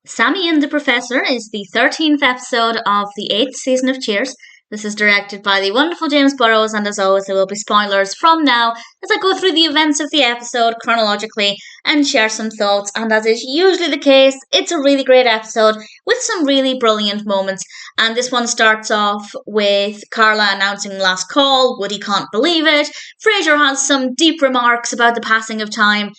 Sammy and the Professor is the 13th episode of the 8th season of Cheers. This is directed by the wonderful James Burrows, and as always, there will be spoilers from now as I go through the events of the episode chronologically and share some thoughts. And as is usually the case, it's a really great episode with some really brilliant moments. And this one starts off with Carla announcing last call. Woody can't believe it. Frasier has some deep remarks about the passing of time.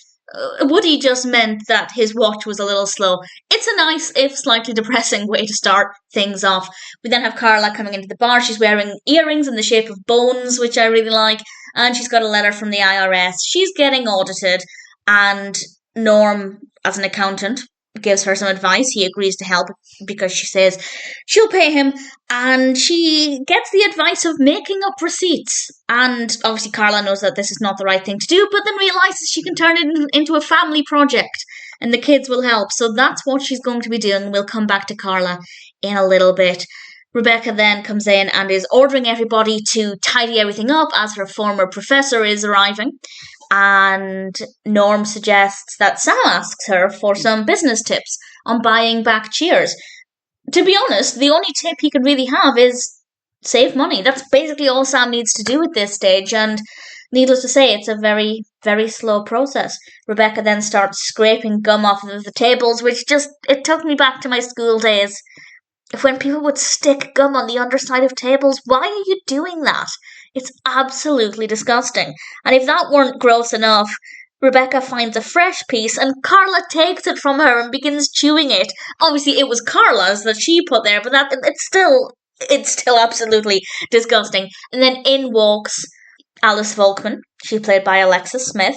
Woody just meant that his watch was a little slow. It's a nice, if slightly depressing, way to start things off. We then have Carla coming into the bar. She's wearing earrings in the shape of bones, which I really like, and she's got a letter from the IRS. She's getting audited, and Norm, as an accountant, gives her some advice. He agrees to help because she says she'll pay him, and she gets the advice of making up receipts. And obviously Carla knows that this is not the right thing to do, but then realizes she can turn it into a family project and the kids will help. So that's what she's going to be doing. We'll come back to Carla in a little bit. Rebecca then comes in and is ordering everybody to tidy everything up as her former professor is arriving. And Norm suggests that Sam asks her for some business tips on buying back Cheers. To be honest, the only tip he could really have is save money. That's basically all Sam needs to do at this stage, and needless to say, it's a very, very slow process. Rebecca then starts scraping gum off of the tables, which it took me back to my school days. When people would stick gum on the underside of tables, why are you doing that? It's absolutely disgusting. And if that weren't gross enough, Rebecca finds a fresh piece and Carla takes it from her and begins chewing it. Obviously, it was Carla's that she put there, but it's still absolutely disgusting. And then in walks Alice Volkman. She's played by Alexis Smith.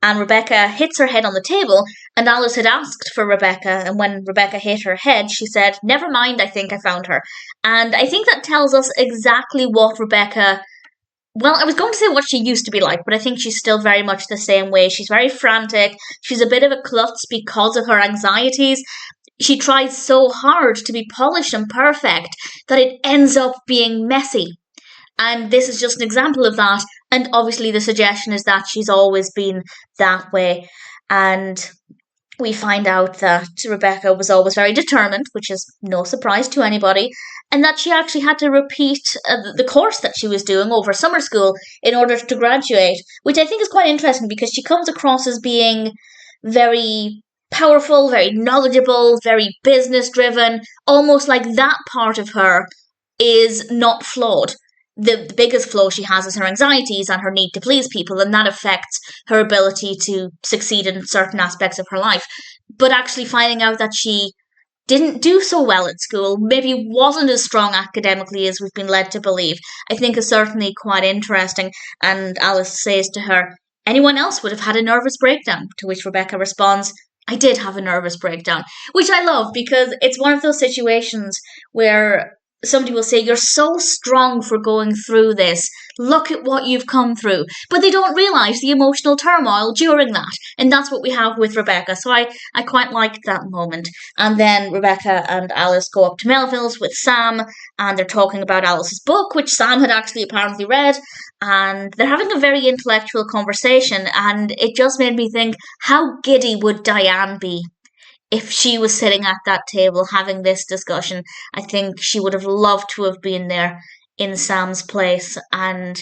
And Rebecca hits her head on the table, and Alice had asked for Rebecca, and when Rebecca hit her head, she said, "Never mind, I think I found her." And I think that tells us exactly what Rebecca... Well, I was going to say what she used to be like, but I think she's still very much the same way. She's very frantic. She's a bit of a klutz because of her anxieties. She tries so hard to be polished and perfect that it ends up being messy. And this is just an example of that. And obviously the suggestion is that she's always been that way. And we find out that Rebecca was always very determined, which is no surprise to anybody, and that she actually had to repeat the course that she was doing over summer school in order to graduate, which I think is quite interesting because she comes across as being very powerful, very knowledgeable, very business-driven, almost like that part of her is not flawed. The biggest flaw she has is her anxieties and her need to please people, and that affects her ability to succeed in certain aspects of her life. But actually finding out that she didn't do so well at school, maybe wasn't as strong academically as we've been led to believe, I think is certainly quite interesting. And Alice says to her, "Anyone else would have had a nervous breakdown," to which Rebecca responds, "I did have a nervous breakdown," which I love because it's one of those situations where somebody will say, "You're so strong for going through this. Look at what you've come through." But they don't realise the emotional turmoil during that. And that's what we have with Rebecca. So I quite liked that moment. And then Rebecca and Alice go up to Melville's with Sam, and they're talking about Alice's book, which Sam had actually apparently read. And they're having a very intellectual conversation. And it just made me think, how giddy would Diane be if she was sitting at that table having this discussion? I think she would have loved to have been there in Sam's place. And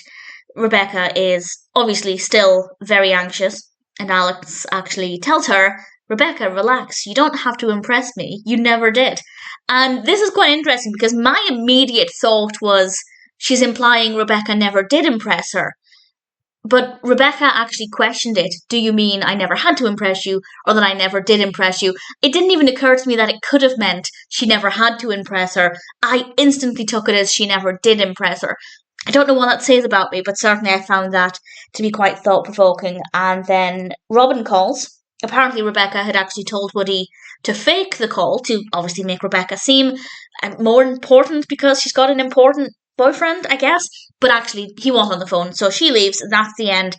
Rebecca is obviously still very anxious. And Alex actually tells her, "Rebecca, relax. You don't have to impress me. You never did." And this is quite interesting because my immediate thought was she's implying Rebecca never did impress her. But Rebecca actually questioned it. "Do you mean I never had to impress you, or that I never did impress you?" It didn't even occur to me that it could have meant she never had to impress her. I instantly took it as she never did impress her. I don't know what that says about me, but certainly I found that to be quite thought-provoking. And then Robin calls. Apparently Rebecca had actually told Woody to fake the call to obviously make Rebecca seem more important because she's got an important boyfriend, I guess. But actually, he wasn't on the phone, so she leaves, and that's the end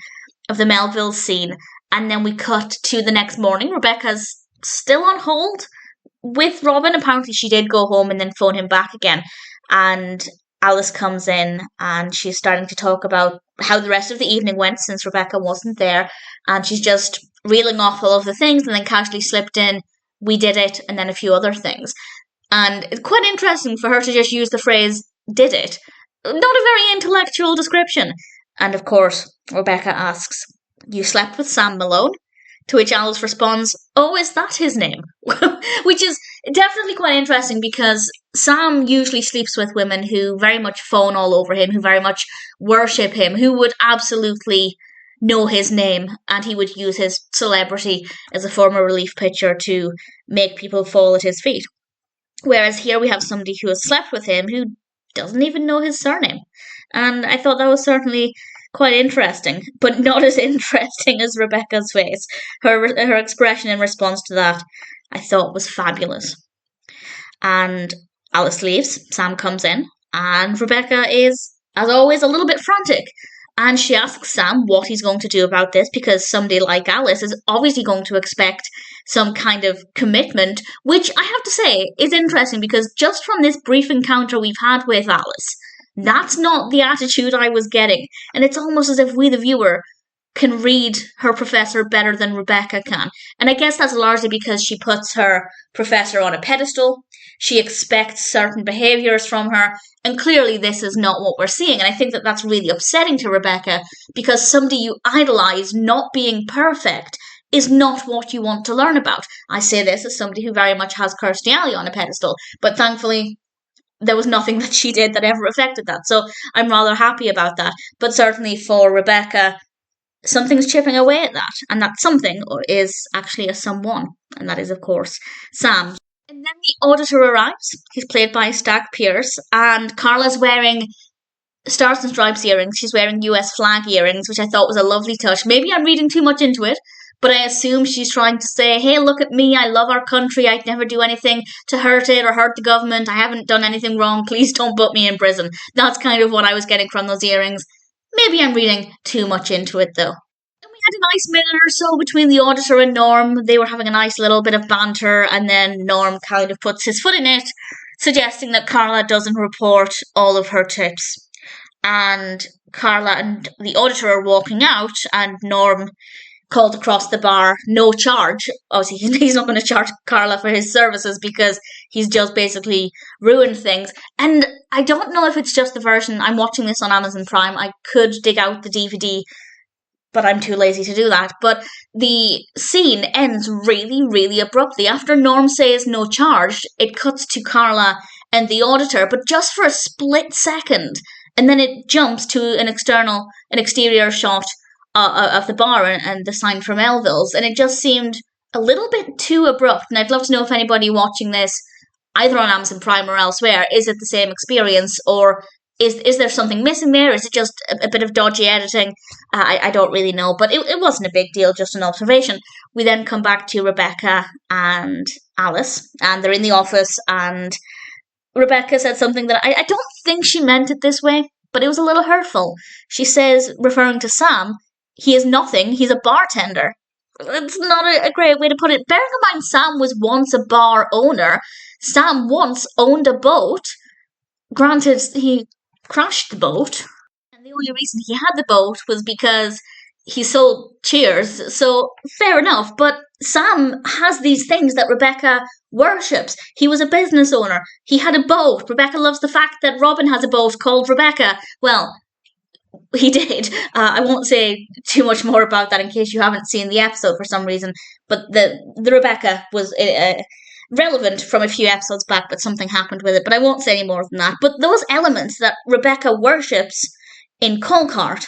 of the Melville scene. And then we cut to the next morning. Rebecca's still on hold with Robin. Apparently she did go home and then phone him back again. And Alice comes in, and she's starting to talk about how the rest of the evening went since Rebecca wasn't there. And she's just reeling off all of the things, and then casually slipped in, we did it, and then a few other things. And it's quite interesting for her to just use the phrase, did it. Not a very intellectual description. And of course, Rebecca asks, you slept with Sam Malone? To which Alice responds, oh, is that his name? Which is definitely quite interesting because Sam usually sleeps with women who very much fawn all over him, who very much worship him, who would absolutely know his name, and he would use his celebrity as a form of relief pitcher to make people fall at his feet. Whereas here we have somebody who has slept with him who doesn't even know his surname. And I thought that was certainly quite interesting, but not as interesting as Rebecca's face. Her expression in response to that, I thought, was fabulous. And Alice leaves, Sam comes in, and Rebecca is, as always, a little bit frantic. And she asks Sam what he's going to do about this, because somebody like Alice is obviously going to expect some kind of commitment, which I have to say is interesting, because just from this brief encounter we've had with Alice, that's not the attitude I was getting. And it's almost as if we, the viewer, can read her professor better than Rebecca can. And I guess that's largely because she puts her professor on a pedestal. She expects certain behaviours from her. And clearly this is not what we're seeing. And I think that that's really upsetting to Rebecca, because somebody you idolise not being perfect is not what you want to learn about. I say this as somebody who very much has Kirstie on a pedestal. But thankfully, there was nothing that she did that ever affected that. So I'm rather happy about that. But certainly for Rebecca, something's chipping away at that. And that something is actually a someone. And that is, of course, Sam. And then the auditor arrives. He's played by Stack Pierce. And Carla's wearing Stars and Stripes earrings. She's wearing US flag earrings, which I thought was a lovely touch. Maybe I'm reading too much into it, but I assume she's trying to say, hey, look at me, I love our country, I'd never do anything to hurt it or hurt the government, I haven't done anything wrong, please don't put me in prison. That's kind of what I was getting from those earrings. Maybe I'm reading too much into it, though. And we had a nice minute or so between the auditor and Norm. They were having a nice little bit of banter, and then Norm kind of puts his foot in it, suggesting that Carla doesn't report all of her tips. And Carla and the auditor are walking out, and Norm called across the bar, no charge. Obviously, he's not going to charge Carla for his services because he's just basically ruined things. And I don't know if it's just the version. I'm watching this on Amazon Prime. I could dig out the DVD, but I'm too lazy to do that. But the scene ends really, really abruptly. After Norm says no charge, it cuts to Carla and the auditor, but just for a split second. And then it jumps to an exterior shot of the bar and the sign for Melville's, and it just seemed a little bit too abrupt. And I'd love to know if anybody watching this, either on Amazon Prime or elsewhere, is it the same experience, or is there something missing there? Is it just a bit of dodgy editing? I don't really know, but it wasn't a big deal, just an observation. We then come back to Rebecca and Alice, and they're in the office, and Rebecca said something that I don't think she meant it this way, but it was a little hurtful. She says, referring to Sam, he is nothing, he's a bartender. It's not a great way to put it. Bearing in mind, Sam was once a bar owner. Sam once owned a boat. Granted, he crashed the boat, and the only reason he had the boat was because he sold Cheers, so fair enough. But Sam has these things that Rebecca worships. He was a business owner. He had a boat. Rebecca loves the fact that Robin has a boat called Rebecca. Well, he did. I won't say too much more about that in case you haven't seen the episode for some reason. But the Rebecca was relevant from a few episodes back, but something happened with it. But I won't say any more than that. But those elements that Rebecca worships in Colcart,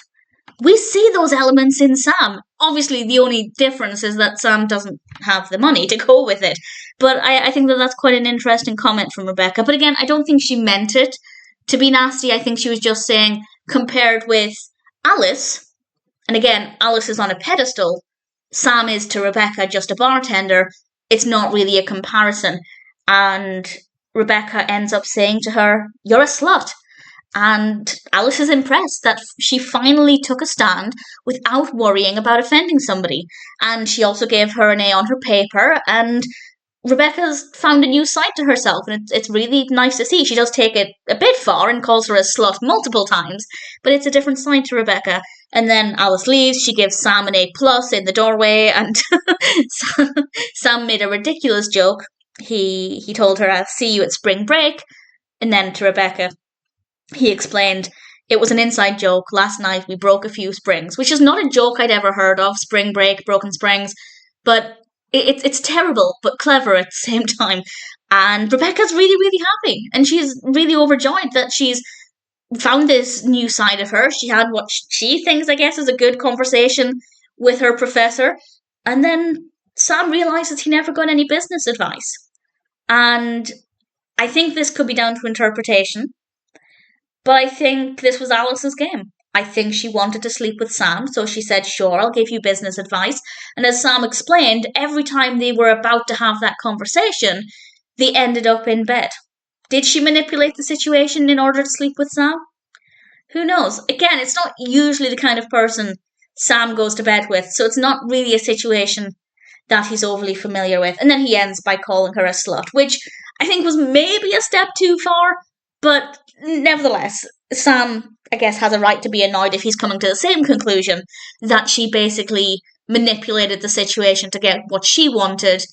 we see those elements in Sam. Obviously, the only difference is that Sam doesn't have the money to go with it. But I think that that's quite an interesting comment from Rebecca. But again, I don't think she meant it to be nasty. I think she was just saying, compared with Alice, and again, Alice is on a pedestal, Sam is to Rebecca just a bartender. It's not really a comparison. And Rebecca ends up saying to her, you're a slut. And Alice is impressed that she finally took a stand without worrying about offending somebody. And she also gave her an A on her paper, and Rebecca's found a new side to herself, and it's really nice to see. She does take it a bit far and calls her a slut multiple times, but it's a different side to Rebecca. And then Alice leaves. She gives Sam an A+ in the doorway, and Sam made a ridiculous joke. He told her, "I'll see you at spring break." And then to Rebecca, he explained, "It was an inside joke. Last night we broke a few springs," which is not a joke I'd ever heard of. Spring break, broken springs, but it's terrible but clever at the same time. And Rebecca's really, really happy, and she's really overjoyed that she's found this new side of her. She had what she thinks, I guess, is a good conversation with her professor, and then Sam realizes he never got any business advice. And I think this could be down to interpretation, but I think this was Alice's game. I think she wanted to sleep with Sam, so she said, "Sure, I'll give you business advice." And as Sam explained, every time they were about to have that conversation, they ended up in bed. Did she manipulate the situation in order to sleep with Sam? Who knows? Again, it's not usually the kind of person Sam goes to bed with, so it's not really a situation that he's overly familiar with. And then he ends by calling her a slut, which I think was maybe a step too far, but nevertheless, Sam, I guess, has a right to be annoyed if he's coming to the same conclusion, that she basically manipulated the situation to get what she wanted,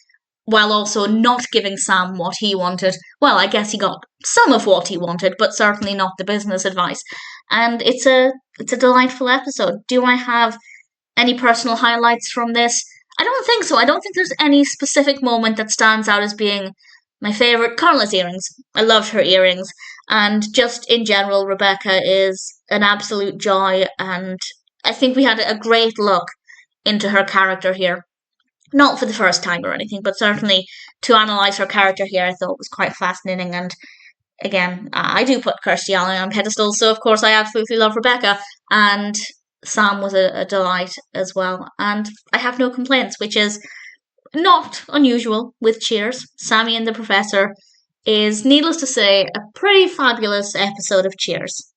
while also not giving Sam what he wanted. Well, I guess he got some of what he wanted, but certainly not the business advice. And it's a delightful episode. Do I have any personal highlights from this? I don't think so. I don't think there's any specific moment that stands out as being my favourite. Carla's earrings. I loved her earrings. And just in general, Rebecca is an absolute joy, and I think we had a great look into her character here. Not for the first time or anything, but certainly to analyse her character here, I thought was quite fascinating. And again, I do put Kirstie on pedestal, so of course I absolutely love Rebecca. And Sam was a delight as well. And I have no complaints, which is not unusual with Cheers. Sammy and the Professor is, needless to say, a pretty fabulous episode of Cheers.